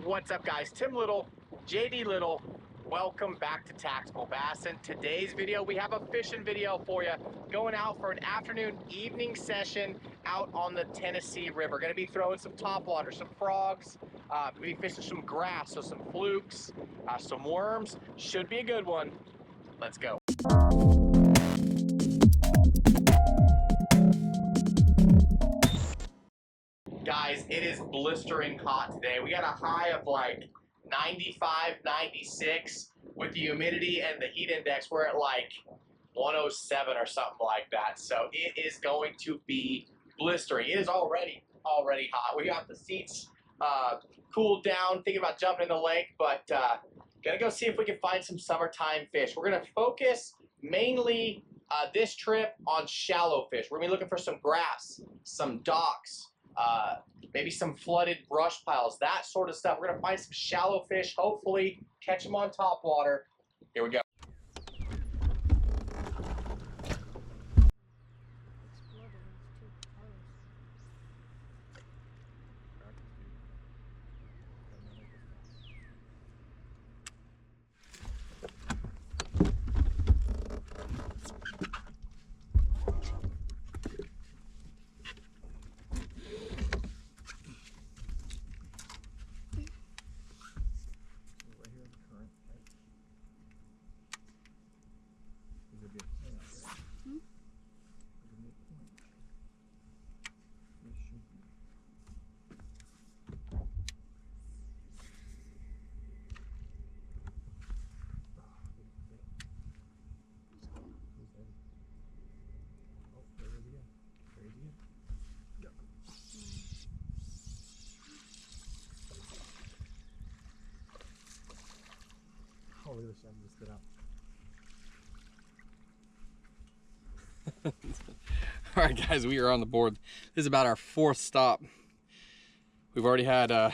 What's up, guys? Tim Little, JD Little. Welcome back to Tactical Bass. In today's video, we have a fishing video for you. Going out for an afternoon, evening session out on the Tennessee River. Gonna be throwing some topwater, some frogs. We're gonna be fishing some grass, so some flukes, some worms. Should be a good one. Let's go. Guys, it is blistering hot today. We got a high of like 95, 96 with the humidity and the heat index. We're at like 107 or something like that. So it is going to be blistering. It is already hot. We got the seats cooled down, thinking about jumping in the lake, but gonna go see if we can find some summertime fish. We're gonna focus mainly this trip on shallow fish. We're gonna be looking for some grass, some docks, maybe some flooded brush piles, that sort of stuff. We're gonna find some shallow fish, hopefully catch them on top water. Here we go. Oh, look at this, I just get out. All right, guys, we are on the board. This is about our fourth stop. We've already had, JD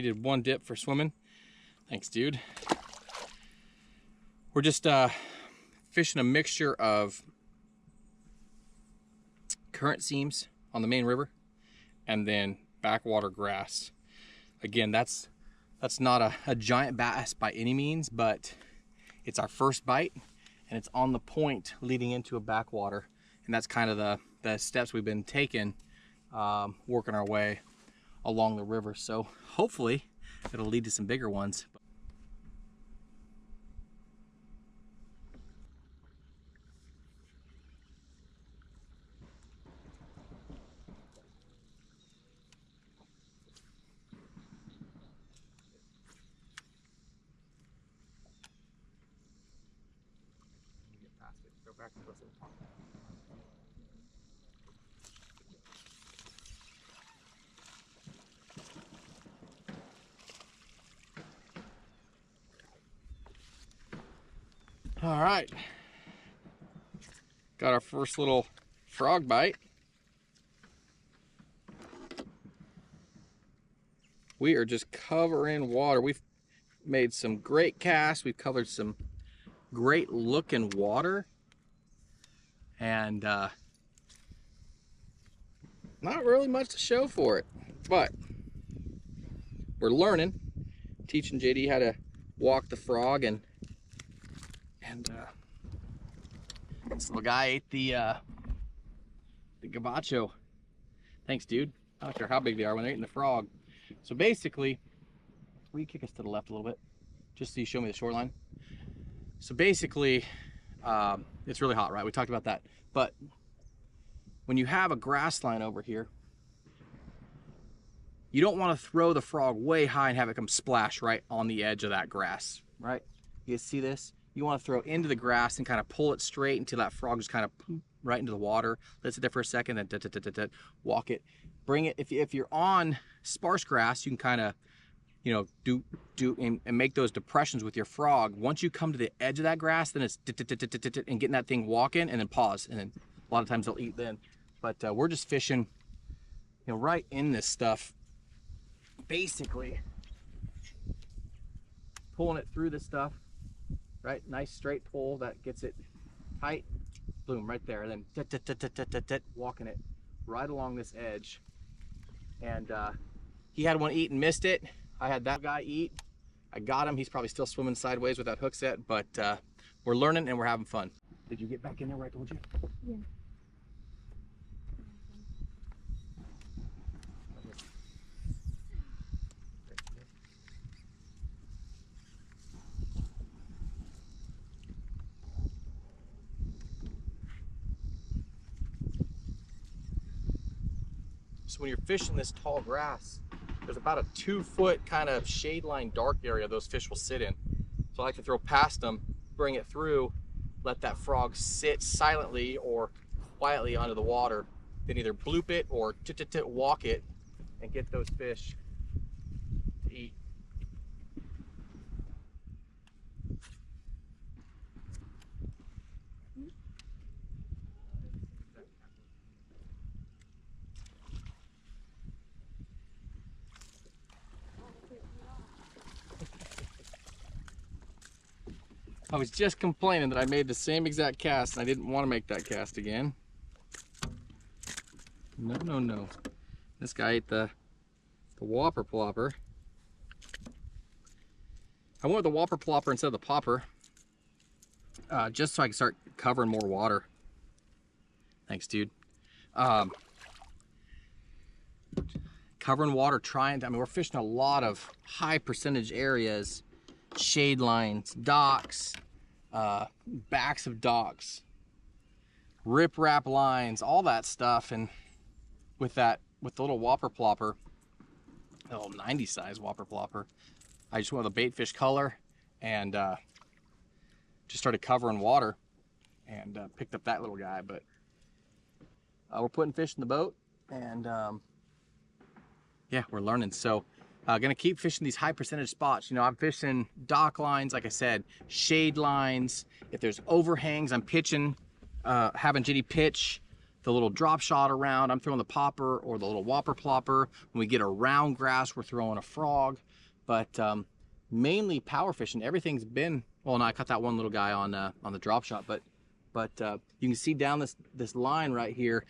did one dip for swimming. Thanks, dude. We're just fishing a mixture of current seams on the main river and then backwater grass. Again, that's not a giant bass by any means, but it's our first bite and it's on the point leading into a backwater. And that's kind of the steps we've been taking, working our way along the river. So hopefully it'll lead to some bigger ones. Back to whistle. All right, got our first little frog bite. We are just covering water. We've made some great casts. We've covered some great looking water. And not really much to show for it, but we're learning, teaching JD how to walk the frog, and this little guy ate the gabacho. Thanks, dude. I don't care how big they are when they're eating the frog. So basically, will you kick us to the left a little bit, just so you show me the shoreline? So basically, it's really hot, right? We talked about that. But when you have a grass line over here, you don't want to throw the frog way high and have it come splash right on the edge of that grass, right? You guys see this? You want to throw into the grass and kind of pull it straight until that frog just kind of right into the water. Let it sit there for a second, then walk it. Bring it, if you're on sparse grass, you can kind of, you know, do and make those depressions with your frog. Once you come to the edge of that grass, then it's and getting that thing walking, and then pause, and then a lot of times they'll eat then. But we're just fishing, you know, right in this stuff, basically pulling it through this stuff, right? Nice straight pull that gets it tight, boom, right there, and then walking it right along this edge. And he had one eat and missed it. I had that guy eat. I got him. He's probably still swimming sideways with that hook set, but we're learning and we're having fun. Did you get back in there where I told you? Yeah. So when you're fishing this tall grass, there's about a 2-foot kind of shade line dark area those fish will sit in. So I like to throw past them, bring it through, let that frog sit silently or quietly onto the water, then either bloop it or walk it and get those fish to eat. I was just complaining that I made the same exact cast and I didn't want to make that cast again. No, no, no. This guy ate the whopper plopper. I went with the whopper plopper instead of the popper, just so I can start covering more water. Thanks, dude. Covering water, I mean, we're fishing a lot of high percentage areas, shade lines, docks, backs of docks, rip-rap lines, all that stuff. And with the little whopper plopper, oh, 90 size whopper plopper, I just went with a bait fish color and just started covering water and picked up that little guy. But we're putting fish in the boat and yeah, we're learning. So gonna keep fishing these high percentage spots. You know, I'm fishing dock lines, like I said, shade lines. If there's overhangs, I'm pitching, having Jenny pitch the little drop shot around. I'm throwing the popper or the little whopper plopper. When we get around grass, we're throwing a frog. But mainly power fishing. Everything's been, well, no, I caught that one little guy on the drop shot, but you can see down this line right here.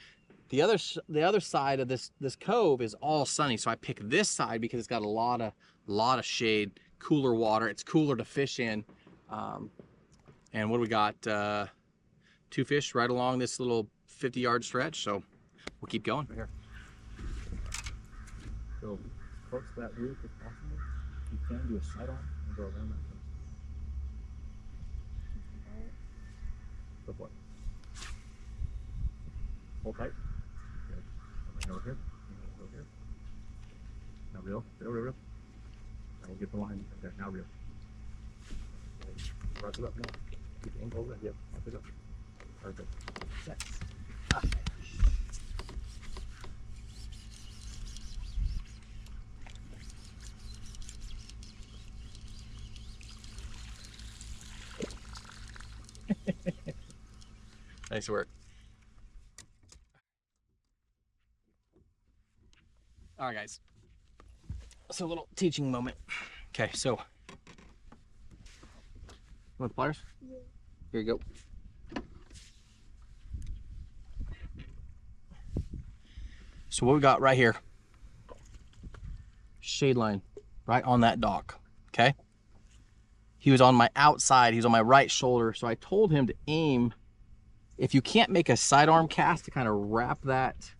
The other side of this cove is all sunny, so I pick this side because it's got a lot of shade, cooler water. It's cooler to fish in. And what do we got? 2 fish right along this little 50-yard stretch, so we'll keep going. Right here. So close to that roof if possible. You can do a side on and go around that. Go for it. Hold tight. Good. Over here. Over here. Now reel. Reel. Now we'll get the line right there. Now reel. Rock it up now. Keep the angle over there. Yep. Rock it up. Perfect. Set. Ah. Nice work. All right, guys. So a little teaching moment. Okay, so you want the pliers? Yeah. Here you go. So what we got right here, shade line, right on that dock, okay? He was on my outside, he was on my right shoulder, so I told him to aim. If you can't make a sidearm cast to kind of wrap that,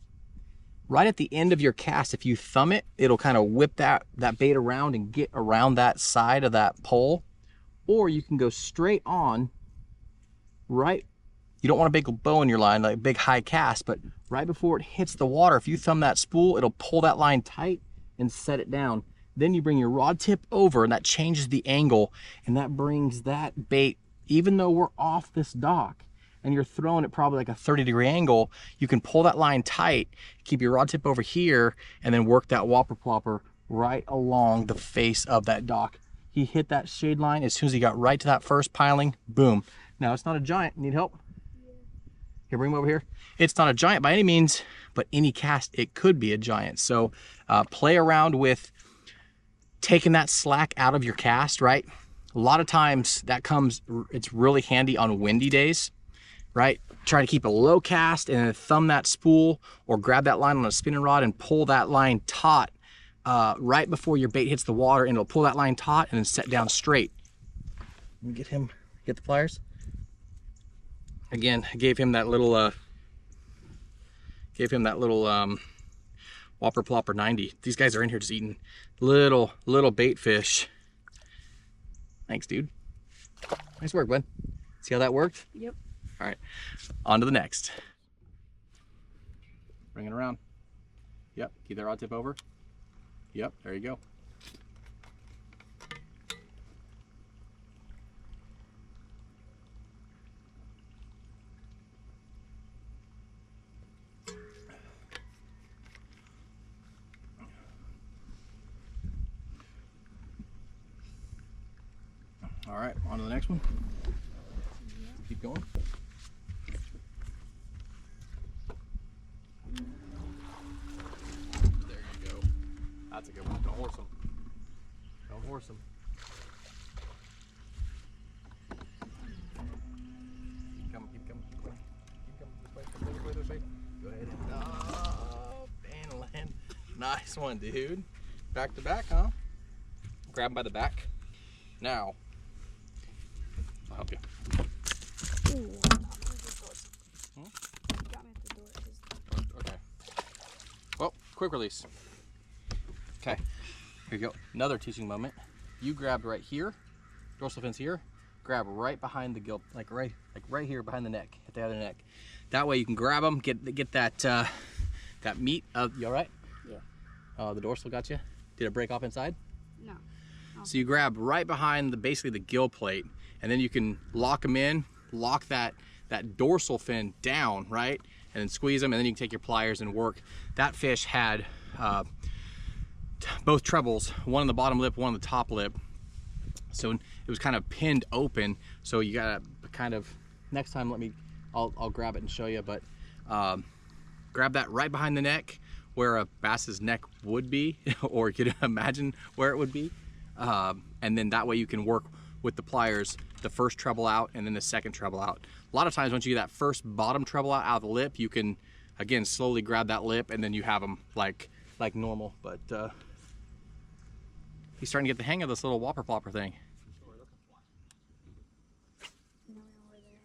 right at the end of your cast, if you thumb it, it'll kind of whip that bait around and get around that side of that pole. Or you can go straight on, right? You don't want a big bow in your line, like a big high cast, but right before it hits the water, if you thumb that spool, it'll pull that line tight and set it down. Then you bring your rod tip over and that changes the angle and that brings that bait, even though we're off this dock and you're throwing it probably like a 30-degree angle, you can pull that line tight, keep your rod tip over here, and then work that whopper plopper right along the face of that dock. He hit that shade line as soon as he got right to that first piling, boom. Now it's not a giant, need help? Here, bring him over here. It's not a giant by any means, but any cast, it could be a giant. So play around with taking that slack out of your cast, right? A lot of times it's really handy on windy days, right? Try to keep a low cast and then thumb that spool or grab that line on a spinning rod and pull that line taut right before your bait hits the water, and it'll pull that line taut and then set down straight. Let me get the pliers. Again, I gave him that little Whopper Plopper 90. These guys are in here just eating little bait fish. Thanks, dude. Nice work, bud. See how that worked? Yep. All right, on to the next. Bring it around. Yep, keep that rod tip over. Yep, there you go. All right, on to the next one. Keep going. There you go. That's a good one. Don't horse them. Don't horse them. Keep coming, keep coming, keep coming. Keep coming this way, this way. Go ahead and and land. Nice one, dude. Back to back, huh? Grab him by the back. Now, I'll help you. Ooh, got me at the door. Okay. Well, quick release. Okay, here you go. Another teaching moment. You grabbed right here, dorsal fins here. Grab right behind the gill, like right here behind the neck, at the other neck. That way you can grab them, get that that meat of. You all right? Yeah. The dorsal got you. Did it break off inside? No. So you grab right behind basically the gill plate, and then you can lock them in, lock that dorsal fin down, right? And then squeeze them, and then you can take your pliers and work. That fish had both trebles, one on the bottom lip, one on the top lip. So it was kind of pinned open. So you gotta kind of, next time I'll grab it and show you, but grab that right behind the neck where a bass's neck would be, or you could imagine where it would be. And then that way you can work with the pliers, the first treble out and then the second treble out. A lot of times once you get that first bottom treble out of the lip, you can, again, slowly grab that lip and then you have them like normal. But he's starting to get the hang of this little whopper plopper thing. No, over there.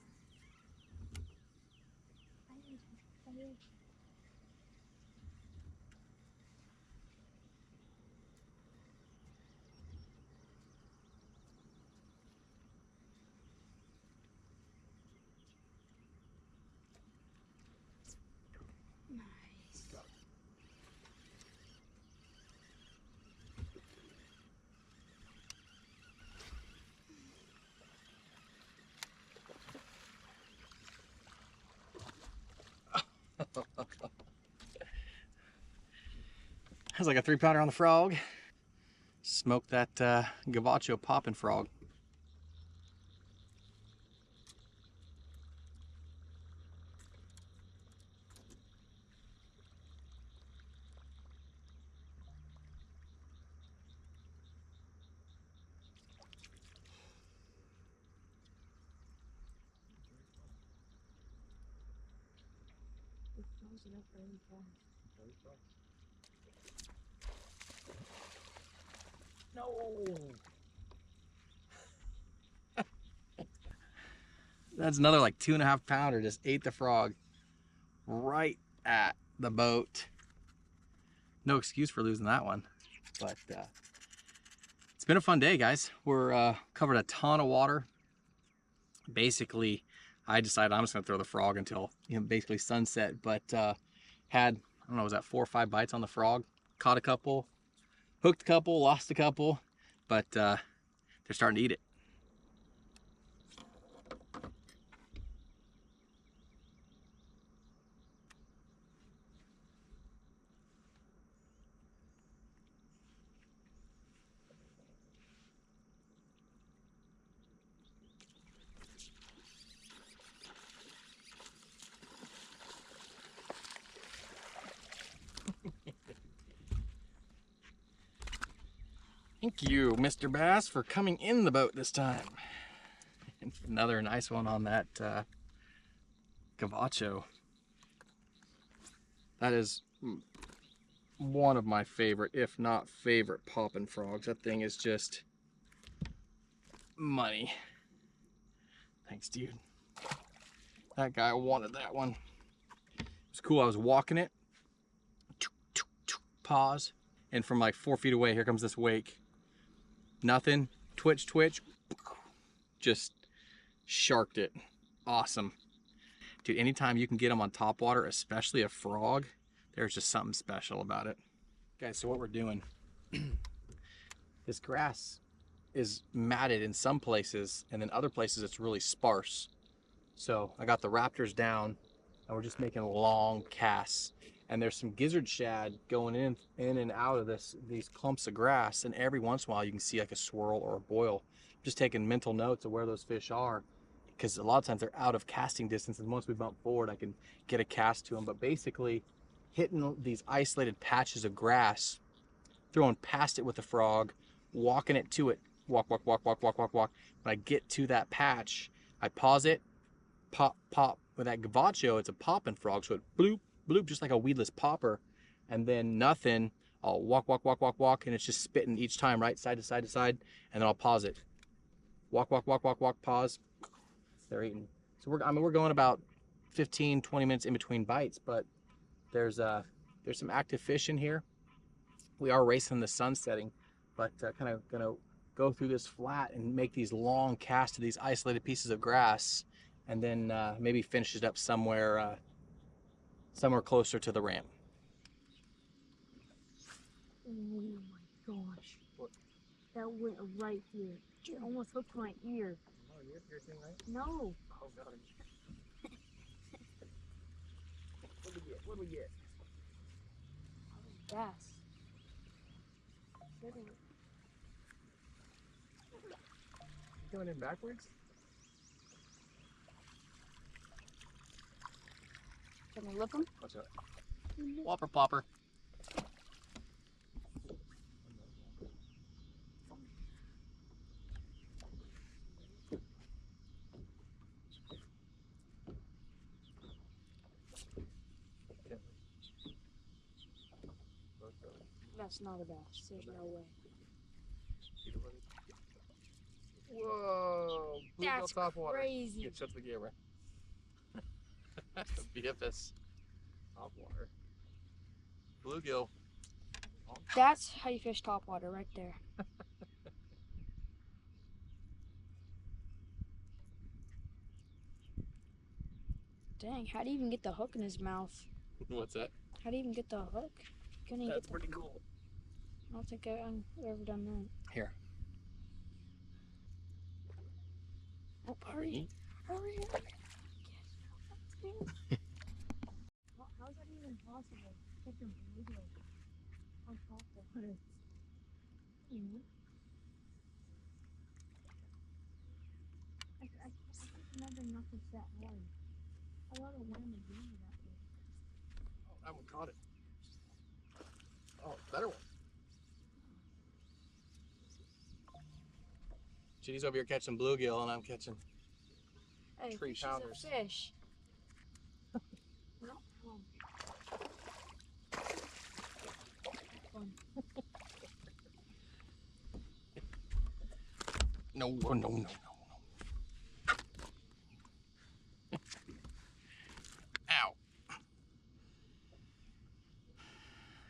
Nice. That's like a 3-pounder on the frog. Smoke that gavacho popping frog. It fills it up really fast. No. That's another like 2.5 pounder, just ate the frog right at the boat. No excuse for losing that one, but it's been a fun day, guys. We're covered a ton of water. Basically, I decided I'm just gonna throw the frog until, you know, basically sunset, but had, I don't know, was that 4 or 5 bites on the frog? Caught a couple, hooked a couple, lost a couple, but they're starting to eat it. Thank you, Mr. Bass, for coming in the boat this time. Another nice one on that gavacho. That is one of my favorite, if not favorite, popping frogs. That thing is just money. Thanks, dude. That guy wanted that one. It's cool. I was walking it, pause, and from like 4 feet away, here comes this wake. Nothing. Twitch, twitch. Just sharked it. Awesome. Dude, anytime you can get them on top water, especially a frog, there's just something special about it. Guys, so what we're doing, this grass is matted in some places, and then other places it's really sparse. So I got the raptors down, and we're just making long casts. And there's some gizzard shad going in and out of these clumps of grass, and every once in a while you can see like a swirl or a boil. Just taking mental notes of where those fish are, because a lot of times they're out of casting distance, and once we bump forward I can get a cast to them. But basically hitting these isolated patches of grass, throwing past it with the frog, walking it to it, walk, walk, walk, walk, walk, walk, walk. When I get to that patch, I pause it, pop, pop. With that gavacho, it's a popping frog, so it bloop, bloop, just like a weedless popper. And then nothing, I'll walk, walk, walk, walk, walk, and it's just spitting each time, right, side to side to side, and then I'll pause it. Walk, walk, walk, walk, walk, pause. They're eating. So we're going about 15, 20 minutes in between bites, but there's some active fish in here. We are racing the sun setting, but kind of gonna go through this flat and make these long casts to these isolated pieces of grass, and then maybe finish it up somewhere closer to the ramp. Oh my gosh. That went right here. It almost hooked my ear. Oh, your thing, right? No. Oh god. What do we get? Bass. Coming in backwards? Can I lip him? What's that? Whopper plopper. That's not a bass. There's no way. Whoa! That's Topwater. crazy. Yeah, shut the camera. BFS topwater. Bluegill. That's how you fish topwater right there. Dang, how do you even get the hook in his mouth? What's that? How do you even get the hook? Couldn't That's get pretty cool. I don't think I've ever done that. Here. Oh, hurry. Hurry. How is that even possible? Catch a bluegill on top of it. I can't remember nothing that hard. I love it when they do that way. Oh, that one caught it. Oh, better one. Chitty's over here catching bluegill, and I'm catching Hey, Three fish pounders. is a fish. No. Fun. no, no, no, no. Ow.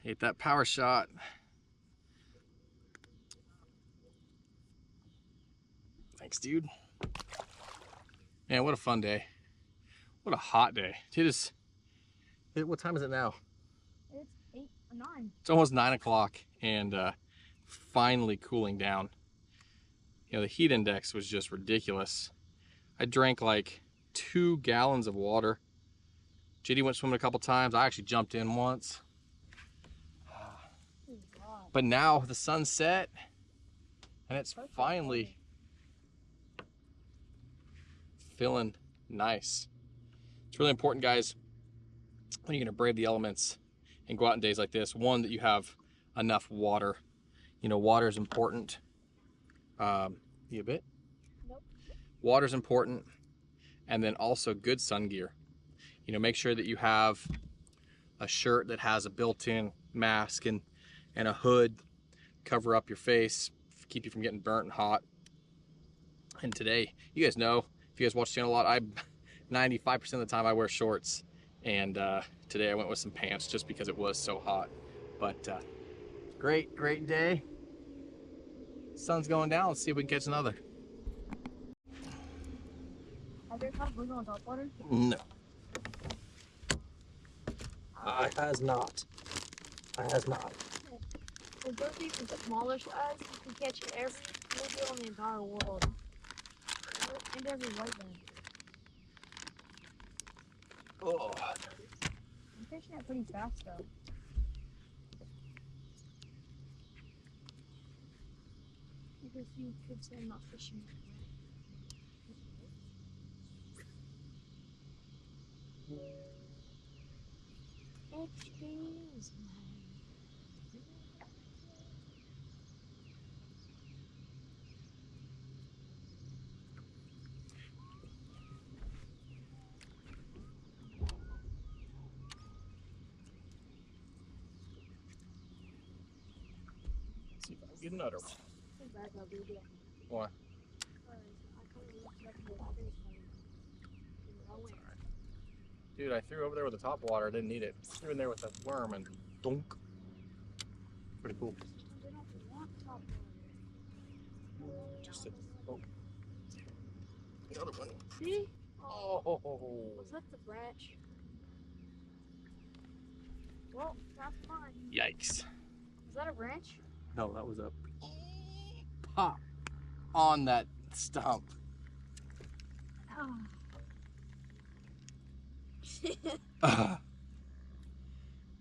Hit that power shot. Thanks, dude. Man, what a fun day. What a hot day. What time is it now? It's 8 or 9. It's almost 9 o'clock, and finally cooling down. You know, the heat index was just ridiculous. I drank like 2 gallons of water. JD went swimming a couple times. I actually jumped in once. But now the sun's set, and it's finally feeling nice. It's really important, guys, when you're gonna brave the elements and go out on days like this, one, that you have enough water. You know, water is important. You a bit? Nope. Water's important, and then also good sun gear. You know, make sure that you have a shirt that has a built-in mask and a hood, cover up your face, keep you from getting burnt and hot. And today, you guys know, if you guys watch the channel a lot, 95% of the time I wear shorts, and today I went with some pants just because it was so hot. But great day. Sun's going down. Let's see if we can catch another. Have there caught blue on Topwater? No. I has not. If those even smaller size, you can catch every bluegill in the entire world. And every whiteland. Oh. I'm fishing it pretty fast though. Because you could say I'm not fishing it. Excuse me. Let's see if I can get another one. Why? Dude, I threw over there with the top water. I didn't need it. Threw in there with a worm and dunk. Pretty cool. Just a another one. See? Oh. Was that the branch? Well, that's mine. Yikes. Was that a branch? No, that was a pop on that stump. Oh.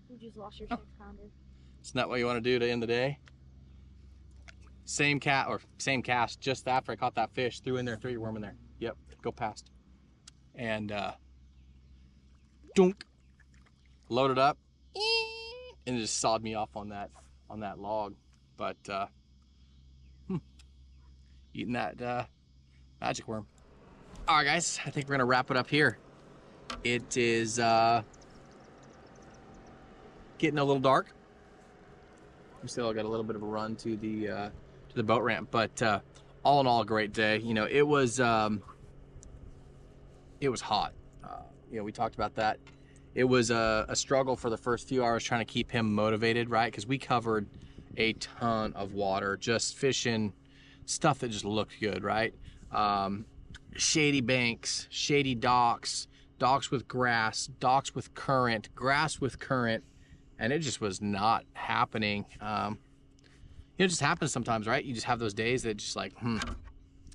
You just lost your 6-pounder. Isn't that what you want to do to end the day? Same cast, just after I caught that fish, threw in there, threw your worm in there. Yep, go past. And dunk. Loaded up. And it just sawed me off on that log. But eating that magic worm. All right, guys, I think we're gonna wrap it up here. It is getting a little dark. We still got a little bit of a run to the boat ramp, but all in all, a great day. You know, it was hot. You know, we talked about that. It was a struggle for the first few hours trying to keep him motivated, right? Because we covered a ton of water, just fishing stuff that just looked good, right? Shady banks, shady docks, docks with grass, docks with current, grass with current, and it just was not happening. You know, it just happens sometimes, right? You just have those days that just like, and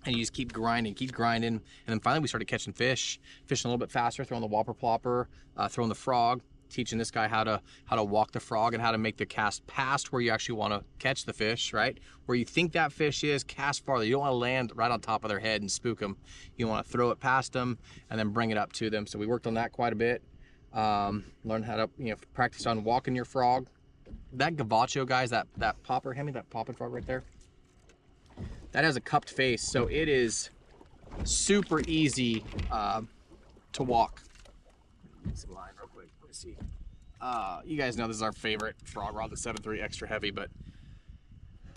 you just keep grinding, and then finally we started catching fish, fishing a little bit faster, throwing the whopper plopper, throwing the frog, teaching this guy how to walk the frog and how to make the cast past where you actually want to catch the fish, right? Where you think that fish is, cast farther. You don't want to land right on top of their head and spook them. You want to throw it past them and then bring it up to them. So we worked on that quite a bit. Learned how to, you know, practice on walking your frog. That gavacho, guys, that popper, hand me that popping frog right there. That has a cupped face, so it is super easy to walk. Some line real quick. Let's see. You guys know this is our favorite frog rod, the 7.3 extra heavy, but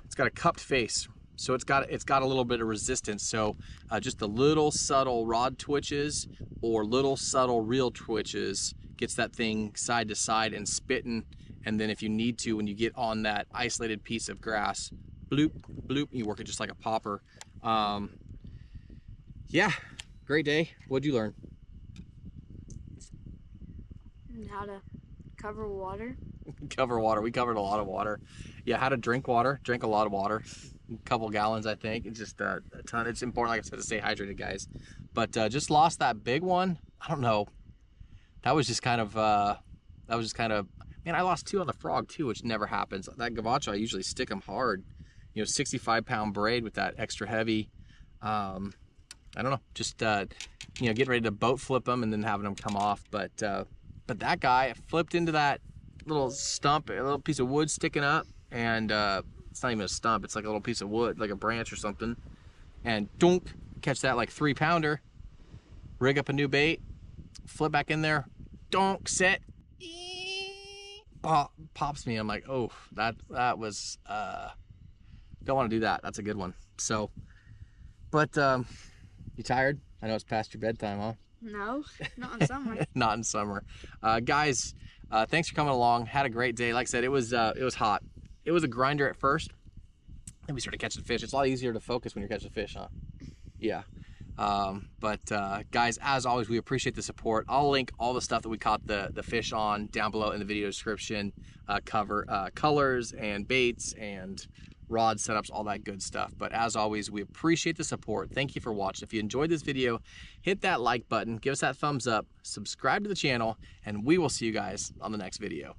it's got a cupped face, so it's got a little bit of resistance. So just the little subtle rod twitches or little subtle reel twitches gets that thing side to side and spitting. And then if you need to, when you get on that isolated piece of grass, bloop, bloop, you work it just like a popper. Yeah, great day. What'd you learn? How to cover water. Cover water. We covered a lot of water. Yeah, how to drink water. Drink a lot of water. A couple gallons, I think. It's just a ton. It's important, like I said, to stay hydrated, guys. But just lost that big one. I don't know. That was just kind of. Man, I lost 2 on the frog too, which never happens. That gavacho, I usually stick them hard. You know, 65-pound braid with that extra heavy. I don't know. Just you know, getting ready to boat flip them and then having them come off. But that guy flipped into that little stump, a little piece of wood sticking up, and it's not even a stump, it's like a little piece of wood, like a branch or something, and dunk, catch that like 3-pounder, rig up a new bait, flip back in there, dunk, set, pops me. I'm like, oh, that was don't want to do that. That's a good one. So, but you tired? I know it's past your bedtime, huh? No, not in summer. Not in summer. Guys, thanks for coming along. Had a great day. Like I said, it was hot. It was a grinder at first. Then we started catching fish. It's a lot easier to focus when you're catching fish, huh? Yeah. Guys, as always, we appreciate the support. I'll link all the stuff that we caught the fish on down below in the video description. Colors and baits and rod setups, all that good stuff. But as always, we appreciate the support. Thank you for watching. If you enjoyed this video, hit that like button, give us that thumbs up, subscribe to the channel, and we will see you guys on the next video.